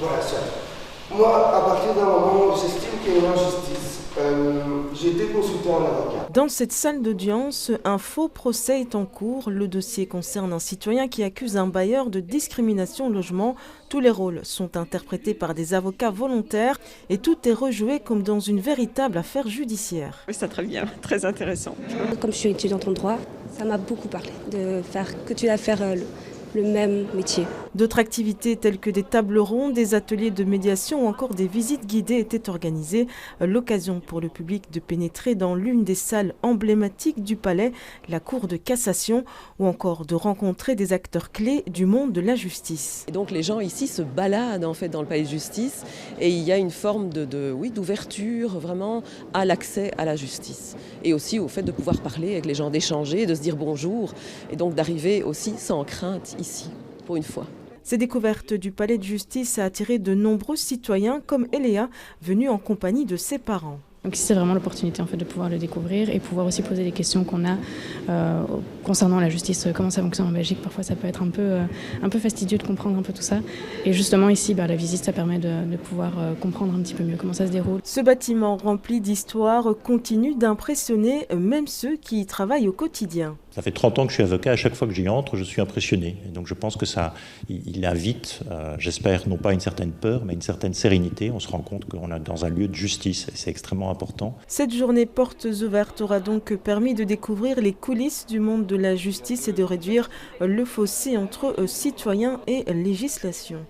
Voilà ça. Moi, à partir d'un moment où j'estime qu'il y a une injustice, j'ai été consulter un avocat. Dans cette salle d'audience, un faux procès est en cours. Le dossier concerne un citoyen qui accuse un bailleur de discrimination au logement. Tous les rôles sont interprétés par des avocats volontaires et tout est rejoué comme dans une véritable affaire judiciaire. Oui, c'est très bien, très intéressant. Comme je suis étudiante en droit, ça m'a beaucoup parlé de faire que tu vas faire le même métier. D'autres activités telles que des tables rondes, des ateliers de médiation ou encore des visites guidées étaient organisées. L'occasion pour le public de pénétrer dans l'une des salles emblématiques du palais, la Cour de cassation, ou encore de rencontrer des acteurs clés du monde de la justice. Et donc les gens ici se baladent en fait dans le palais de justice et il y a une forme d'ouverture vraiment à l'accès à la justice. Et aussi au fait de pouvoir parler avec les gens, d'échanger, de se dire bonjour et donc d'arriver aussi sans crainte ici, pour une fois. Ces découvertes du palais de justice a attiré de nombreux citoyens comme Eléa, venue en compagnie de ses parents. Donc ici, c'est vraiment l'opportunité en fait, de pouvoir le découvrir et pouvoir aussi poser des questions qu'on a concernant la justice, comment ça fonctionne en Belgique. Parfois, ça peut être un peu fastidieux de comprendre un peu tout ça. Et justement, ici, la visite, ça permet de pouvoir comprendre un petit peu mieux comment ça se déroule. Ce bâtiment rempli d'histoire continue d'impressionner même ceux qui y travaillent au quotidien. Ça fait 30 ans que je suis avocat, à chaque fois que j'y entre, je suis impressionné. Et donc je pense que il invite, j'espère, non pas une certaine peur, mais une certaine sérénité. On se rend compte qu'on est dans un lieu de justice et c'est extrêmement important. Cette journée portes ouvertes aura donc permis de découvrir les coulisses du monde de la justice et de réduire le fossé entre citoyens et législation.